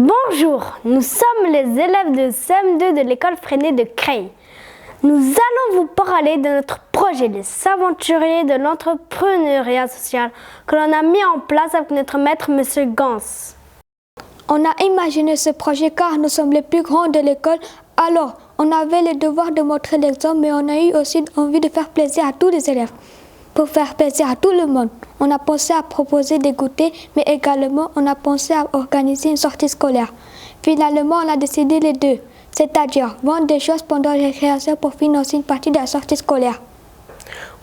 Bonjour, nous sommes les élèves de CM2 de l'école Freinet de Creil. Nous allons vous parler de notre projet Les Aventuriers de l'entrepreneuriat social que l'on a mis en place avec notre maître Monsieur Gans. On a imaginé ce projet car nous sommes les plus grands de l'école, alors on avait le devoir de montrer l'exemple, mais on a eu aussi envie de faire plaisir à tous les élèves. Pour faire plaisir à tout le monde, on a pensé à proposer des goûters, mais également on a pensé à organiser une sortie scolaire. Finalement, on a décidé les deux, c'est-à-dire vendre des choses pendant les récréations pour financer une partie de la sortie scolaire.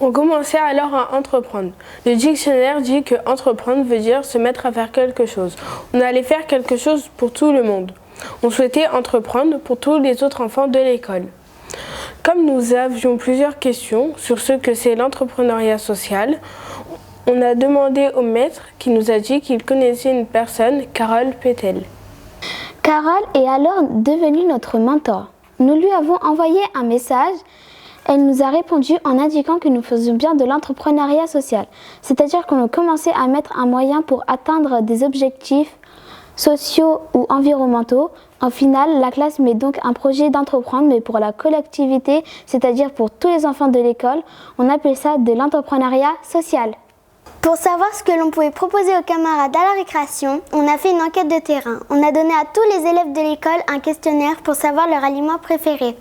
On commençait alors à entreprendre. Le dictionnaire dit que entreprendre veut dire se mettre à faire quelque chose. On allait faire quelque chose pour tout le monde. On souhaitait entreprendre pour tous les autres enfants de l'école. Comme nous avions plusieurs questions sur ce que c'est l'entrepreneuriat social, on a demandé au maître qui nous a dit qu'il connaissait une personne, Carole Pétel. Carole est alors devenue notre mentor. Nous lui avons envoyé un message. Elle nous a répondu en indiquant que nous faisions bien de l'entrepreneuriat social. C'est-à-dire qu'on a commencé à mettre un moyen pour atteindre des objectifs sociaux ou environnementaux. En final, la classe met donc un projet d'entreprendre, mais pour la collectivité, c'est-à-dire pour tous les enfants de l'école, on appelle ça de l'entrepreneuriat social. Pour savoir ce que l'on pouvait proposer aux camarades à la récréation, on a fait une enquête de terrain. On a donné à tous les élèves de l'école un questionnaire pour savoir leur aliment préféré.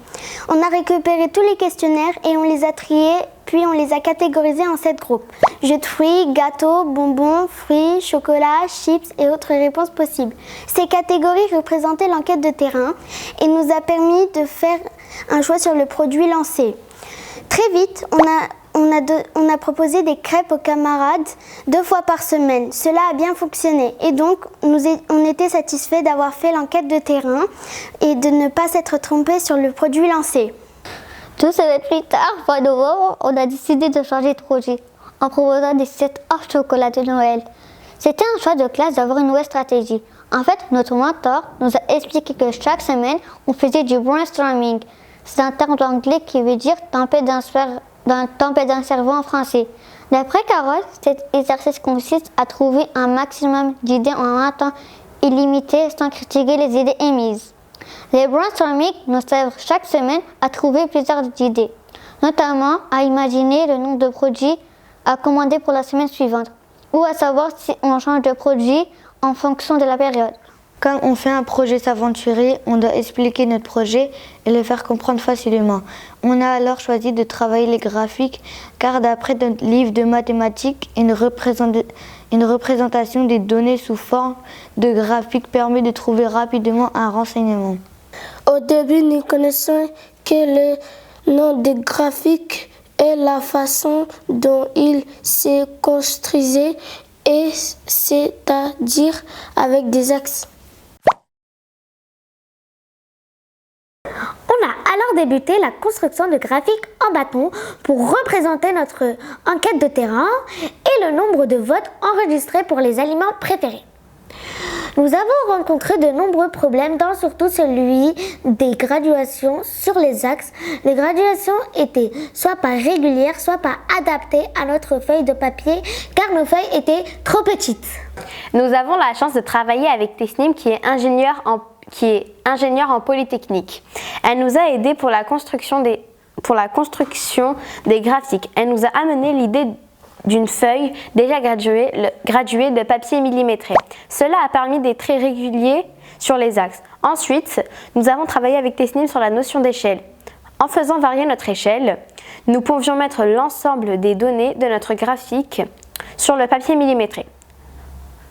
On a récupéré tous les questionnaires et on les a triés, puis on les a catégorisés en 7 groupes. Jus de fruits, gâteaux, bonbons, fruits, chocolat, chips et autres réponses possibles. Ces catégories représentaient l'enquête de terrain et nous a permis de faire un choix sur le produit lancé. Très vite, on a proposé des crêpes aux camarades 2 fois par semaine. Cela a bien fonctionné et donc on était satisfaits d'avoir fait l'enquête de terrain et de ne pas s'être trompés sur le produit lancé. 2 semaines plus tard, fin novembre, on a décidé de changer de projet en proposant des sets hors chocolat de Noël. C'était un choix de classe d'avoir une nouvelle stratégie. En fait, notre mentor nous a expliqué que chaque semaine, on faisait du brainstorming. C'est un terme anglais qui veut dire tempête d'un cerveau en français. D'après Carole, cet exercice consiste à trouver un maximum d'idées en un temps illimité sans critiquer les idées émises. Les brainstorming nous servent chaque semaine à trouver plusieurs idées, notamment à imaginer le nombre de produits à commander pour la semaine suivante, ou à savoir si on change de produit en fonction de la période. Comme on fait un projet s'aventurer, on doit expliquer notre projet et le faire comprendre facilement. On a alors choisi de travailler les graphiques car d'après notre livre de mathématiques, une représentation des données sous forme de graphique permet de trouver rapidement un renseignement. Au début, nous connaissons que le nom des graphiques et la façon dont ils se construisaient, et c'est-à-dire avec des axes. On a alors débuté la construction de graphiques en bâton pour représenter notre enquête de terrain et le nombre de votes enregistrés pour les aliments préférés. Nous avons rencontré de nombreux problèmes, dont surtout celui des graduations sur les axes. Les graduations étaient soit pas régulières, soit pas adaptées à notre feuille de papier, car nos feuilles étaient trop petites. Nous avons la chance de travailler avec Tesnim qui est ingénieure en polytechnique. Elle nous a aidés pour la construction des graphiques. Elle nous a amené l'idée d'une feuille déjà graduée de papier millimétré. Cela a permis des traits réguliers sur les axes. Ensuite, nous avons travaillé avec Tesnim sur la notion d'échelle. En faisant varier notre échelle, nous pouvions mettre l'ensemble des données de notre graphique sur le papier millimétré.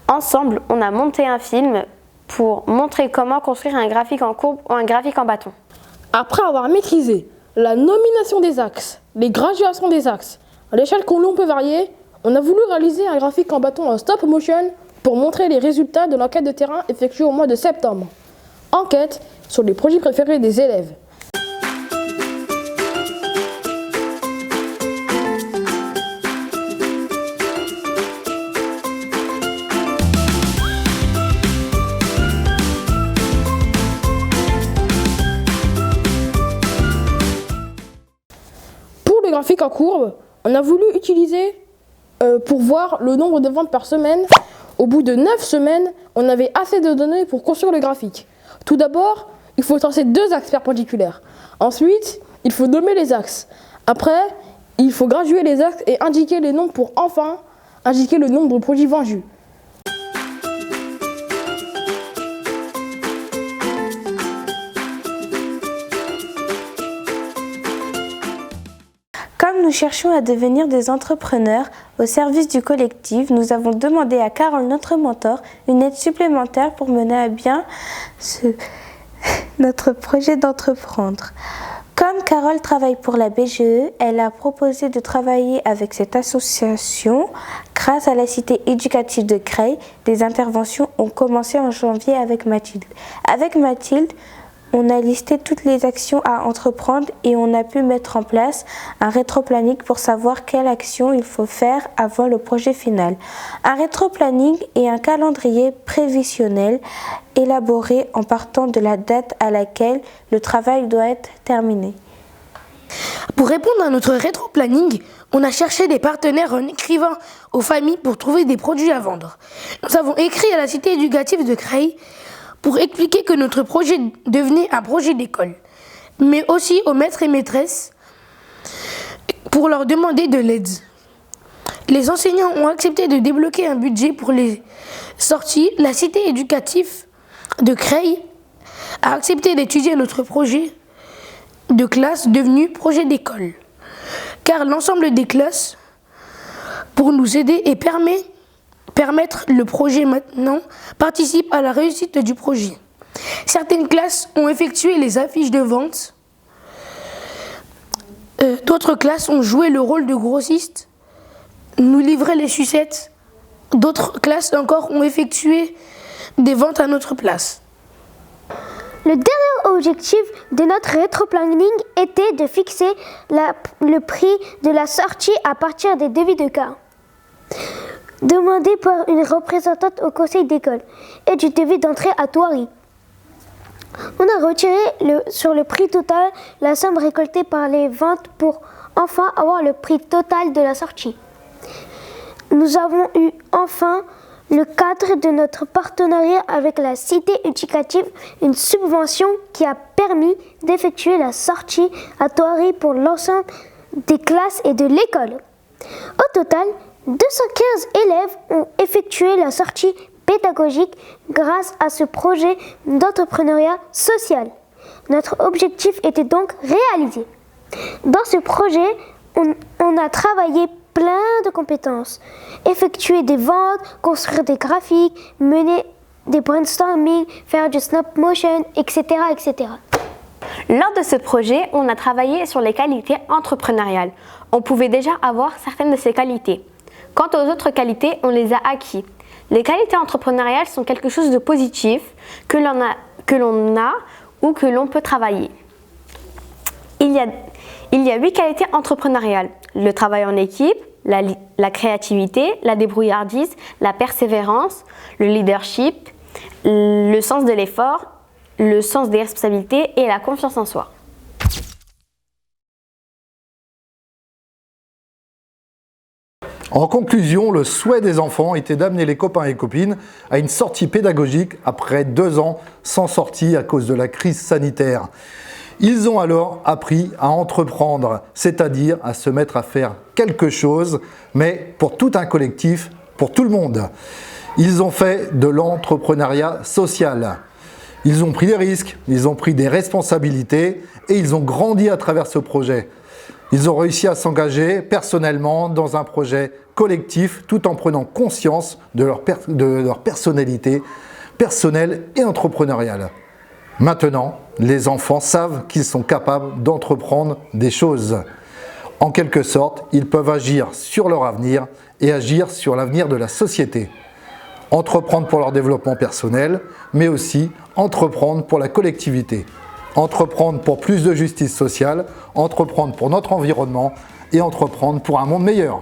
Ensemble, on a monté un film pour montrer comment construire un graphique en courbe ou un graphique en bâton. Après avoir maîtrisé la nomination des axes, les graduations des axes, à l'échelle que l'on peut varier, on a voulu réaliser un graphique en bâton en stop motion pour montrer les résultats de l'enquête de terrain effectuée au mois de septembre. Enquête sur les projets préférés des élèves. Pour le graphique en courbe, on a voulu utiliser, pour voir le nombre de ventes par semaine, Au bout de 9 semaines, on avait assez de données pour construire le graphique. Tout d'abord, il faut tracer 2 axes perpendiculaires. Ensuite, il faut nommer les axes. Après, il faut graduer les axes et indiquer les nombres pour enfin indiquer le nombre de produits vendus. Comme nous cherchions à devenir des entrepreneurs au service du collectif, nous avons demandé à Carole, notre mentor, une aide supplémentaire pour mener à bien notre projet d'entreprendre. Comme Carole travaille pour la BGE, elle a proposé de travailler avec cette association. Grâce à la cité éducative de Creil, des interventions ont commencé en janvier avec Mathilde. Avec Mathilde, on a listé toutes les actions à entreprendre et on a pu mettre en place un rétroplanning pour savoir quelle action il faut faire avant le projet final. Un rétroplanning est un calendrier prévisionnel élaboré en partant de la date à laquelle le travail doit être terminé. Pour répondre à notre rétro-planning, on a cherché des partenaires en écrivant aux familles pour trouver des produits à vendre. Nous avons écrit à la cité éducative de Creil pour expliquer que notre projet devenait un projet d'école, mais aussi aux maîtres et maîtresses pour leur demander de l'aide. Les enseignants ont accepté de débloquer un budget pour les sorties. La cité éducative de Creil a accepté d'étudier notre projet de classe devenu projet d'école, car l'ensemble des classes pour nous aider et permettre le projet maintenant participe à la réussite du projet. Certaines classes ont effectué les affiches de vente, d'autres classes ont joué le rôle de grossiste, nous livraient les sucettes, d'autres classes encore ont effectué des ventes à notre place. Le dernier objectif de notre rétroplanning était de fixer le prix de la sortie à partir des devis de cas demandés par une représentante au conseil d'école et du devis d'entrée à Thoiry. On a retiré sur le prix total la somme récoltée par les ventes pour enfin avoir le prix total de la sortie. Nous avons eu enfin le cadre de notre partenariat avec la cité éducative, une subvention qui a permis d'effectuer la sortie à Thoiry pour l'ensemble des classes et de l'école. Au total, 215 élèves ont effectué la sortie pédagogique grâce à ce projet d'entrepreneuriat social. Notre objectif était donc réalisé. Dans ce projet, on a travaillé plein de compétences, effectuer des ventes, construire des graphiques, mener des brainstorming, faire du stop motion, etc., etc. Lors de ce projet, on a travaillé sur les qualités entrepreneuriales. On pouvait déjà avoir certaines de ces qualités. Quant aux autres qualités, on les a acquis. Les qualités entrepreneuriales sont quelque chose de positif que l'on a ou que l'on peut travailler. Il y a 8 qualités entrepreneuriales. Le travail en équipe, la créativité, la débrouillardise, la persévérance, le leadership, le sens de l'effort, le sens des responsabilités et la confiance en soi. En conclusion, le souhait des enfants était d'amener les copains et copines à une sortie pédagogique après 2 ans sans sortie à cause de la crise sanitaire. Ils ont alors appris à entreprendre, c'est-à-dire à se mettre à faire quelque chose, mais pour tout un collectif, pour tout le monde. Ils ont fait de l'entrepreneuriat social. Ils ont pris des risques, ils ont pris des responsabilités et ils ont grandi à travers ce projet. Ils ont réussi à s'engager personnellement dans un projet collectif tout en prenant conscience de leur personnalité personnelle et entrepreneuriale. Maintenant, les enfants savent qu'ils sont capables d'entreprendre des choses. En quelque sorte, ils peuvent agir sur leur avenir et agir sur l'avenir de la société. Entreprendre pour leur développement personnel, mais aussi entreprendre pour la collectivité. Entreprendre pour plus de justice sociale, entreprendre pour notre environnement et entreprendre pour un monde meilleur.